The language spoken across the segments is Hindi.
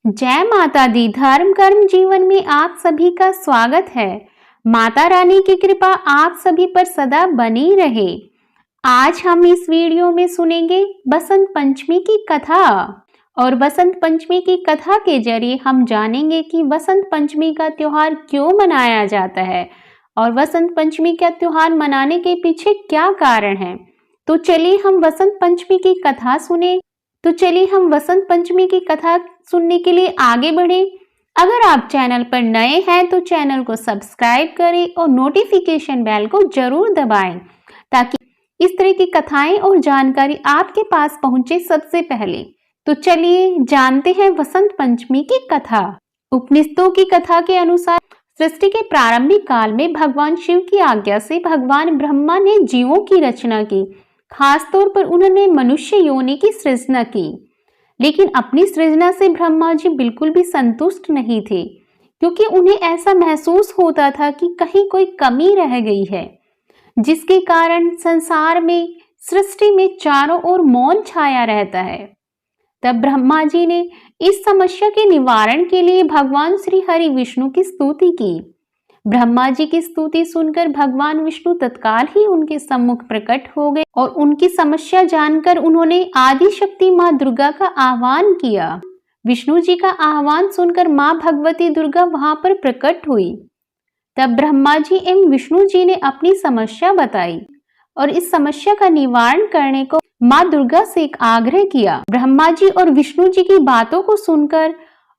जय माता दी। धर्म कर्म जीवन में आप सभी का स्वागत है। माता रानी की कृपा आप सभी पर सदा बनी रहे। आज हम इस वीडियो में सुनेंगे बसंत पंचमी की कथा और बसंत पंचमी की कथा के जरिए हम जानेंगे कि बसंत पंचमी का त्योहार क्यों मनाया जाता है और बसंत पंचमी का त्योहार मनाने के पीछे क्या कारण है। तो चलिए हम बसंत पंचमी की कथा सुने। बसंत पंचमी की कथा सुनने के लिए आगे बढ़े। अगर आप चैनल पर नए हैं तो चैनल को सब्सक्राइब करें और नोटिफिकेशन बेल को जरूर दबाएं ताकि इस तरह की कथाएं और जानकारी आपके पास पहुंचे सबसे पहले। तो चलिए जानते हैं बसंत पंचमी की कथा। उपनिषदों की कथा के अनुसार सृष्टि के प्रारंभिक काल में भगवान शिव की आज्ञा से भगवान ब्रह्मा ने जीवों की रचना की। खास तौर पर उन्होंने मनुष्य योनि की सृजना की। लेकिन अपनी सृजना से ब्रह्मा जी बिल्कुल भी संतुष्ट नहीं थे, क्योंकि उन्हें ऐसा महसूस होता था कि कहीं कोई कमी रह गई है, जिसके कारण संसार में सृष्टि में चारों ओर मौन छाया रहता है। तब ब्रह्मा जी ने इस समस्या के निवारण के लिए भगवान श्री हरि विष्णु की स्तुति की। ब्रह्मा जी की स्तुति सुनकर भगवान विष्णु तत्काल ही उनके सम्मुख प्रकट हो गए और उनकी समस्या जानकर उन्होंने आदि शक्ति माँ दुर्गा का आह्वान किया। विष्णु जी का आह्वान सुनकर माँ भगवती दुर्गा वहां पर प्रकट हुई। तब ब्रह्मा जी एवं विष्णु जी ने अपनी समस्या बताई और इस समस्या का निवारण करने को माँ दुर्गा से एक आग्रह किया। ब्रह्मा जी और विष्णु जी की बातों को सुनकर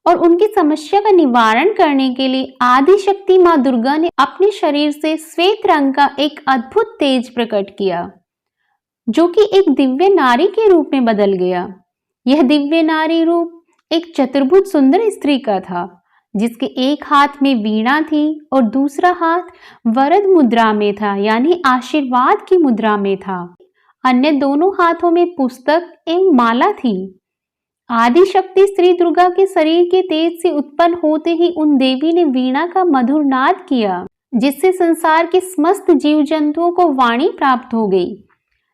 और उनकी समस्या का निवारण करने के लिए आदि शक्ति माँ दुर्गा ने अपने शरीर से श्वेत रंग का एक अद्भुत तेज प्रकट किया, जो कि एक दिव्य नारी के रूप में बदल गया। यह दिव्य नारी रूप एक चतुर्भुज सुंदर स्त्री का था, जिसके एक हाथ में वीणा थी और दूसरा हाथ वरद मुद्रा में था, यानी आशीर्वाद की मुद्रा में था। अन्य दोनों हाथों में पुस्तक एवं माला थी। आदि शक्ति श्री दुर्गा के शरीर के तेज से उत्पन्न होते ही उन देवी ने वीणा का मधुर नाद किया, जिससे संसार के समस्त जीव जंतुओं को वाणी प्राप्त हो गई।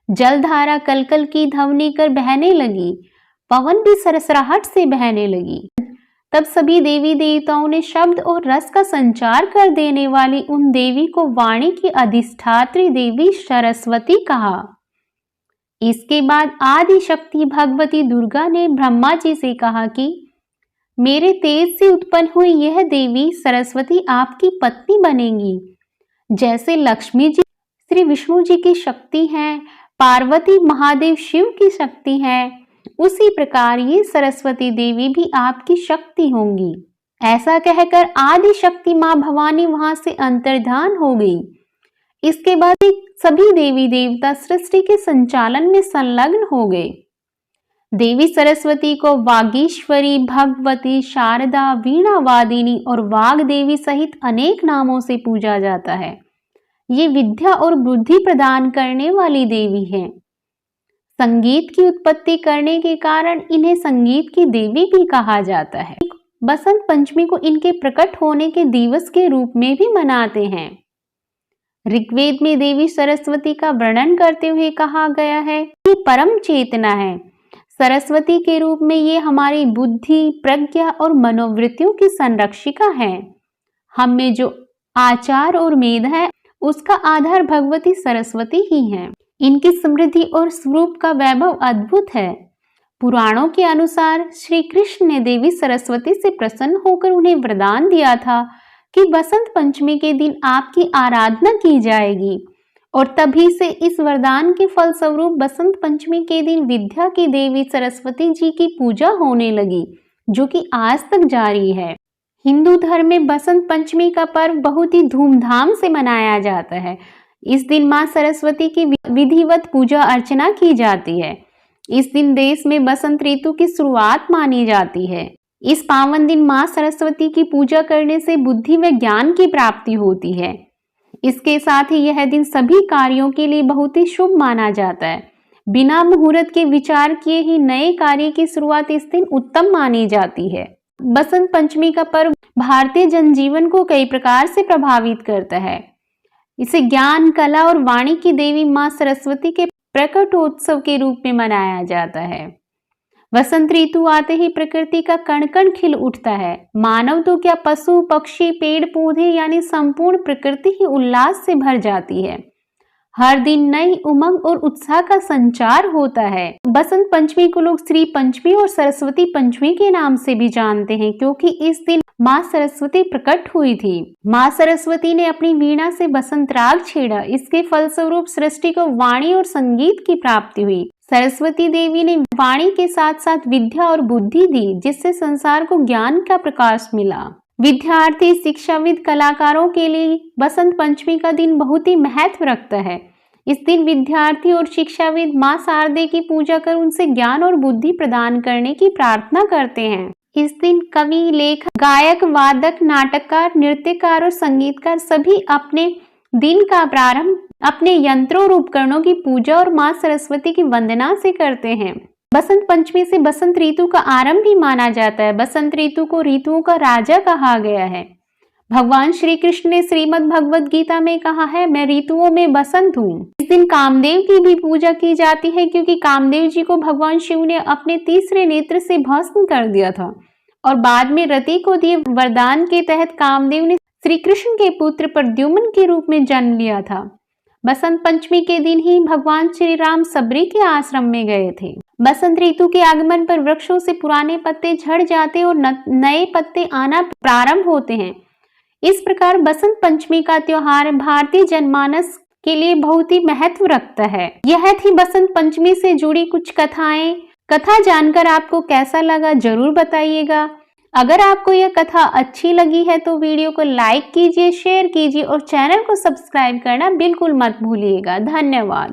जलधारा कलकल की ध्वनि कर बहने लगी, पवन भी सरसराहट से बहने लगी। तब सभी देवी देवताओं ने शब्द और रस का संचार कर देने वाली उन देवी को वाणी की अधिष्ठात्री देवी सरस्वती कहा। इसके बाद आदि शक्ति भगवती दुर्गा ने ब्रह्मा जी से कहा कि मेरे तेज से उत्पन्न हुई यह देवी सरस्वती आपकी पत्नी बनेंगी। जैसे लक्ष्मी जी श्री विष्णु जी की शक्ति है, पार्वती महादेव शिव की शक्ति है, उसी प्रकार ये सरस्वती देवी भी आपकी शक्ति होंगी। ऐसा कहकर आदि शक्ति माँ भवानी वहां से अंतर्धान हो गई। इसके बाद सभी देवी देवता सृष्टि के संचालन में संलग्न हो गए। देवी सरस्वती को वागीश्वरी, भगवती, शारदा, वीणा वादिनी और वाग देवी सहित अनेक नामों से पूजा जाता है। ये विद्या और बुद्धि प्रदान करने वाली देवी हैं। संगीत की उत्पत्ति करने के कारण इन्हें संगीत की देवी भी कहा जाता है। बसंत पंचमी को इनके प्रकट होने के दिवस के रूप में भी मनाते हैं। ऋग्वेद में देवी सरस्वती का वर्णन करते हुए कहा गया है कि परम चेतना है। सरस्वती के रूप में ये हमारी बुद्धि, प्रज्ञा और मनोवृत्तियों की संरक्षिका है। हम में जो आचार और मेध है, उसका आधार भगवती सरस्वती ही है। इनकी समृद्धि और स्वरूप का वैभव अद्भुत है। पुराणों के अनुसार श्री कृष्ण ने देवी सरस्वती से प्रसन्न होकर उन्हें वरदान दिया था कि बसंत पंचमी के दिन आपकी आराधना की जाएगी, और तभी से इस वरदान के फलस्वरूप बसंत पंचमी के दिन विद्या की देवी सरस्वती जी की पूजा होने लगी, जो कि आज तक जारी है। हिंदू धर्म में बसंत पंचमी का पर्व बहुत ही धूमधाम से मनाया जाता है। इस दिन माँ सरस्वती की विधिवत पूजा अर्चना की जाती है। इस दिन देश में बसंत ऋतु की शुरुआत मानी जाती है। इस पावन दिन माँ सरस्वती की पूजा करने से बुद्धि व ज्ञान की प्राप्ति होती है। इसके साथ ही यह दिन सभी कार्यों के लिए बहुत ही शुभ माना जाता है। बिना मुहूर्त के विचार किए ही नए कार्य की शुरुआत इस दिन उत्तम मानी जाती है। बसंत पंचमी का पर्व भारतीय जनजीवन को कई प्रकार से प्रभावित करता है। इसे ज्ञान, कला और वाणी की देवी माँ सरस्वती के प्रकटोत्सव के रूप में मनाया जाता है। वसंत ऋतु आते ही प्रकृति का कण कण खिल उठता है। मानव तो क्या, पशु पक्षी पेड़ पौधे यानी संपूर्ण प्रकृति ही उल्लास से भर जाती है। हर दिन नई उमंग और उत्साह का संचार होता है। बसंत पंचमी को लोग श्री पंचमी और सरस्वती पंचमी के नाम से भी जानते हैं, क्योंकि इस दिन माँ सरस्वती प्रकट हुई थी। माँ सरस्वती ने अपनी वीणा से बसंत राग छेड़ा। इसके फलस्वरूप सृष्टि को वाणी और संगीत की प्राप्ति हुई। सरस्वती देवी ने वाणी के साथ साथ विद्या और बुद्धि दी, जिससे संसार को ज्ञान का प्रकाश मिला। विद्यार्थी, शिक्षाविद, कलाकारों के लिए बसंत पंचमी का दिन बहुत ही महत्व रखता है। इस दिन विद्यार्थी और शिक्षाविद माँ शारदे की पूजा कर उनसे ज्ञान और बुद्धि प्रदान करने की प्रार्थना करते हैं। इस दिन कवि, लेखक, गायक, वादक, नाटककार, नृत्यकार और संगीतकार सभी अपने दिन का प्रारंभ अपने यंत्रों और उपकरणों की पूजा और माँ सरस्वती की वंदना से करते हैं। बसंत पंचमी से बसंत ऋतु का आरंभ भी माना जाता है। बसंत ऋतु को ऋतुओं का राजा कहा गया है। भगवान श्री कृष्ण ने श्रीमद् भगवद गीता में कहा है, मैं ऋतुओं में बसंत हूँ। इस दिन कामदेव की भी पूजा की जाती है, क्योंकि कामदेव जी को भगवान शिव ने अपने तीसरे नेत्र से भस्म कर दिया था और बाद में रति को दिए वरदान के तहत कामदेव ने श्री कृष्ण के पुत्र प्रद्युम्न के रूप में जन्म लिया था। बसंत पंचमी के दिन ही भगवान श्री राम सबरी के आश्रम में गए थे। बसंत ऋतु के आगमन पर वृक्षों से पुराने पत्ते झड़ जाते और नए पत्ते आना प्रारंभ होते हैं। इस प्रकार बसंत पंचमी का त्योहार भारतीय जनमानस के लिए बहुत ही महत्व रखता है। यह थी बसंत पंचमी से जुड़ी कुछ कथाएं। कथा जानकर आपको कैसा लगा जरूर बताइएगा। अगर आपको यह कथा अच्छी लगी है तो वीडियो को लाइक कीजिए, शेयर कीजिए और चैनल को सब्सक्राइब करना बिल्कुल मत भूलिएगा। धन्यवाद।